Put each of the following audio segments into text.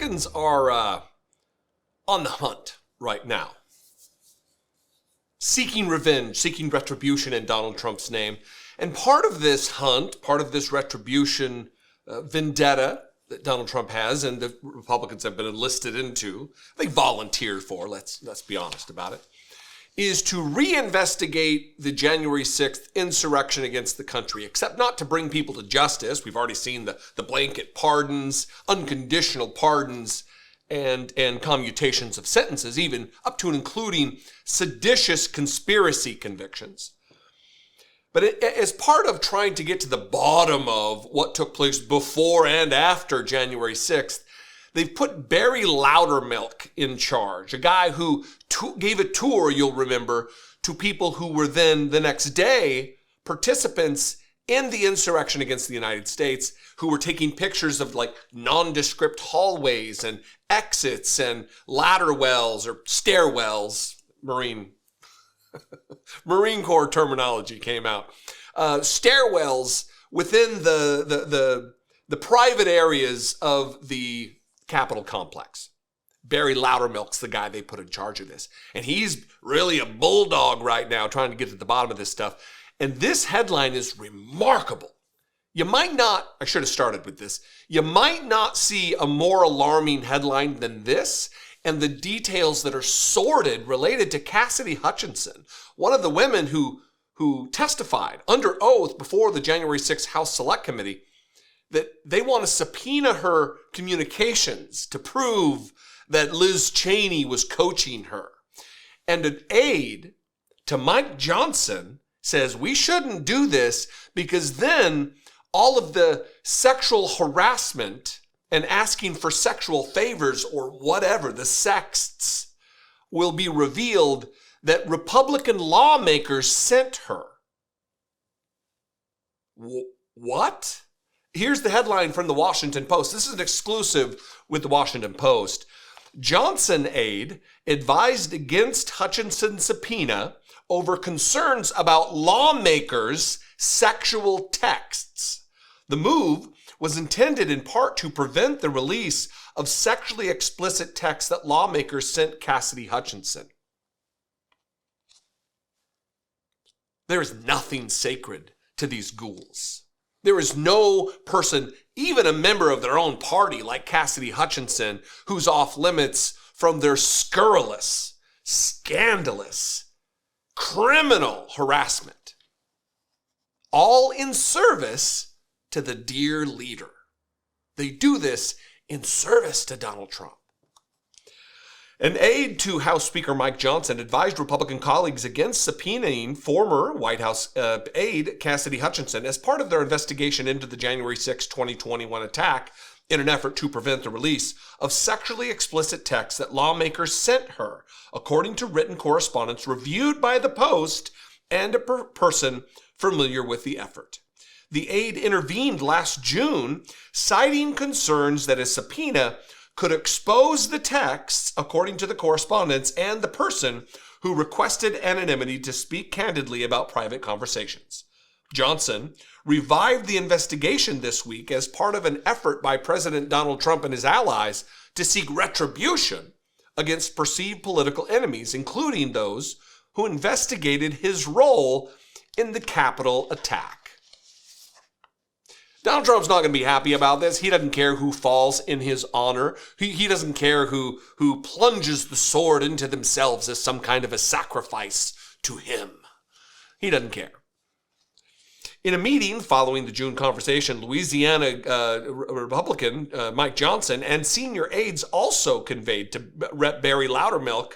Republicans are on the hunt right now, seeking revenge, seeking retribution in Donald Trump's name. And part of this hunt, part of this retribution vendetta that Donald Trump has and the Republicans have been enlisted into, they volunteered for, let's be honest about it, is to reinvestigate the January 6th insurrection against the country, except not to bring people to justice. We've already seen the blanket pardons, unconditional pardons, and commutations of sentences, even up to and including seditious conspiracy convictions. But as part of trying to get to the bottom of what took place before and after January 6th, they've put Barry Loudermilk in charge, a guy who gave a tour, you'll remember, to people who were then the next day participants in the insurrection against the United States, who were taking pictures of like nondescript hallways and exits and ladder wells or stairwells, Marine Corps terminology came out. Stairwells within the private areas of the Capitol complex. Barry Loudermilk's the guy they put in charge of this. And he's really a bulldog right now trying to get to the bottom of this stuff. And this headline is remarkable. You might not, I should have started with this, you might not see a more alarming headline than this and the details that are sordid related to Cassidy Hutchinson, one of the women who testified under oath before the January 6th House Select Committee that they want to subpoena her communications to prove that Liz Cheney was coaching her. And an aide to Mike Johnson says we shouldn't do this because then all of the sexual harassment and asking for sexual favors or whatever, the sexts, will be revealed that Republican lawmakers sent her. What? Here's the headline from the Washington Post. This is an exclusive with the Washington Post. Johnson aide advised against Hutchinson's subpoena over concerns about lawmakers' sexual texts. The move was intended in part to prevent the release of sexually explicit texts that lawmakers sent Cassidy Hutchinson. There is nothing sacred to these ghouls. There is no person, even a member of their own party like Cassidy Hutchinson, who's off limits from their scurrilous, scandalous, criminal harassment. All in service to the dear leader. They do this in service to Donald Trump. An aide to House Speaker Mike Johnson advised Republican colleagues against subpoenaing former White House aide Cassidy Hutchinson as part of their investigation into the January 6, 2021 attack in an effort to prevent the release of sexually explicit texts that lawmakers sent her, according to written correspondence reviewed by the Post and a person familiar with the effort. The aide intervened last June, citing concerns that a subpoena could expose the texts, according to the correspondence, and the person who requested anonymity to speak candidly about private conversations. Johnson revived the investigation this week as part of an effort by President Donald Trump and his allies to seek retribution against perceived political enemies, including those who investigated his role in the Capitol attack. Donald Trump's not going to be happy about this. He doesn't care who falls in his honor. He doesn't care who plunges the sword into themselves as some kind of a sacrifice to him. He doesn't care. In a meeting following the June conversation, Louisiana Republican Mike Johnson and senior aides also conveyed to Rep. Barry Loudermilk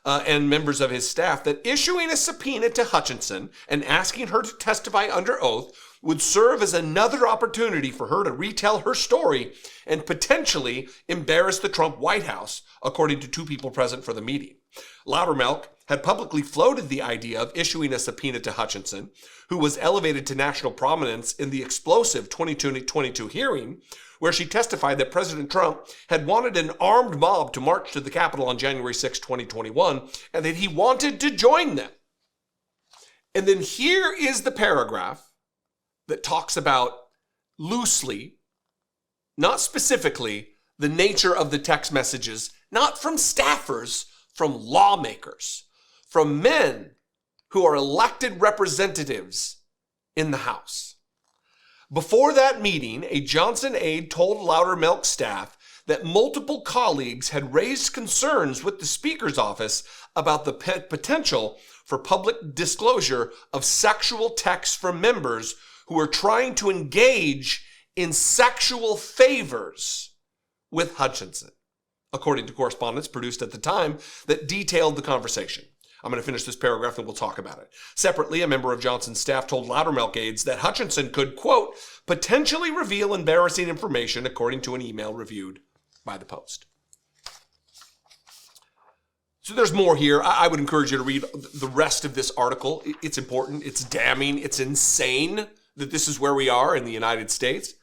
and members of his staff that issuing a subpoena to Hutchinson and asking her to testify under oath would serve as another opportunity for her to retell her story and potentially embarrass the Trump White House, according to two people present for the meeting. Loudermilk had publicly floated the idea of issuing a subpoena to Hutchinson, who was elevated to national prominence in the explosive 2022 hearing, where she testified that President Trump had wanted an armed mob to march to the Capitol on January 6, 2021, and that he wanted to join them. And then here is the paragraph that talks about loosely, not specifically, the nature of the text messages, not from staffers, from lawmakers, from men who are elected representatives in the House. Before that meeting, a Johnson aide told Loudermilk staff that multiple colleagues had raised concerns with the Speaker's office about the potential for public disclosure of sexual texts from members who were trying to engage in sexual favors with Hutchinson, according to correspondence produced at the time that detailed the conversation. I'm going to finish this paragraph and we'll talk about it. Separately, a member of Johnson's staff told Loudermilk aides that Hutchinson could, quote, potentially reveal embarrassing information, according to an email reviewed by the Post. So there's more here. I would encourage you to read the rest of this article. It's important. It's damning. It's insane that this is where we are in the United States.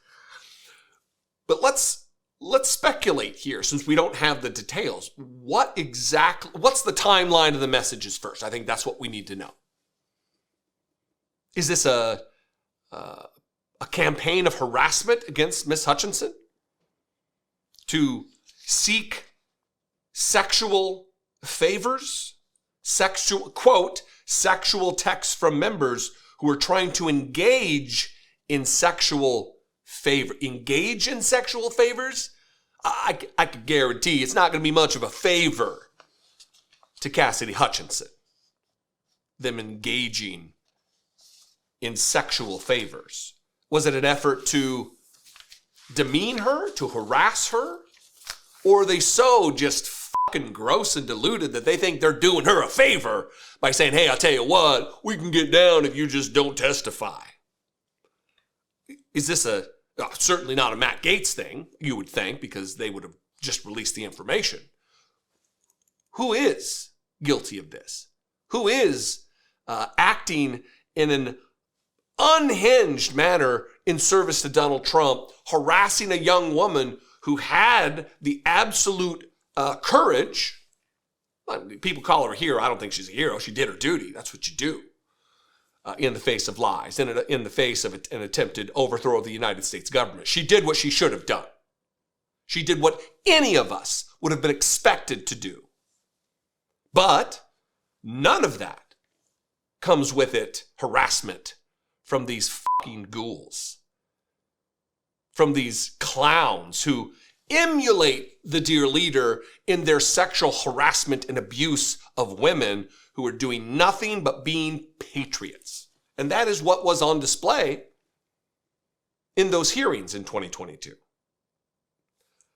But let's speculate here, since we don't have the details. What's the timeline of the messages first? I think that's what we need to know. Is this a campaign of harassment against Miss Hutchinson to seek sexual favors, quote, sexual texts from members who are trying to engage in sexual favors? I could guarantee it's not going to be much of a favor to Cassidy Hutchinson, them engaging in sexual favors. Was it an effort to demean her, to harass her? Or are they so just fucking gross and deluded that they think they're doing her a favor by saying, hey, I'll tell you what, we can get down if you just don't testify? Is this certainly not a Matt Gaetz thing, you would think, because they would have just released the information. Who is guilty of this? Who is acting in an unhinged manner in service to Donald Trump, harassing a young woman who had the absolute courage? People call her a hero. I don't think she's a hero. She did her duty. That's what you do. In the face of lies, in the face of an attempted overthrow of the United States government. She did what she should have done. She did what any of us would have been expected to do. But none of that comes with it harassment from these fucking ghouls, from these clowns who emulate the dear leader in their sexual harassment and abuse of women who are doing nothing but being patriots. And that is what was on display in those hearings in 2022.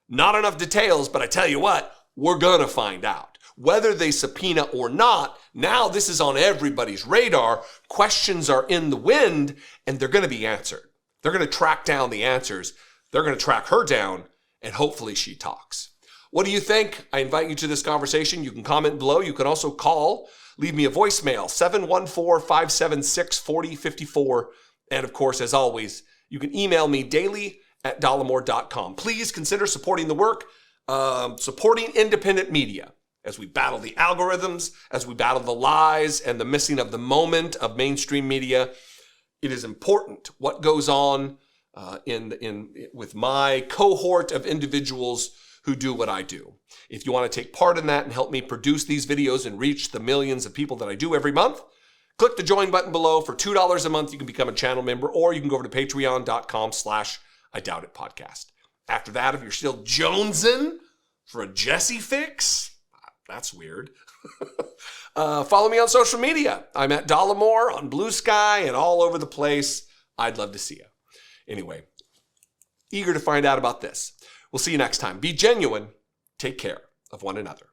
Not enough details, but I tell you what, we're going to find out. Whether they subpoena or not, now this is on everybody's radar. Questions are in the wind, and they're going to be answered. They're going to track down the answers. They're going to track her down, and hopefully she talks. What do you think? I invite you to this conversation. You can comment below. You can also call. Leave me a voicemail, 714-576-4054. And of course, as always, you can email me daily@dollemore.com. Please consider supporting the work, supporting independent media as we battle the algorithms, as we battle the lies and the missing of the moment of mainstream media. It is important what goes on with my cohort of individuals who do what I do. If you want to take part in that and help me produce these videos and reach the millions of people that I do every month, click the join button below. For $2 a month, you can become a channel member, or you can go over to patreon.com/IDoubtItPodcast. After that, if you're still jonesing for a Jesse fix, that's weird. Follow me on social media. I'm at Dollemore on Blue Sky and all over the place. I'd love to see you. Anyway, eager to find out about this. We'll see you next time. Be genuine. Take care of one another.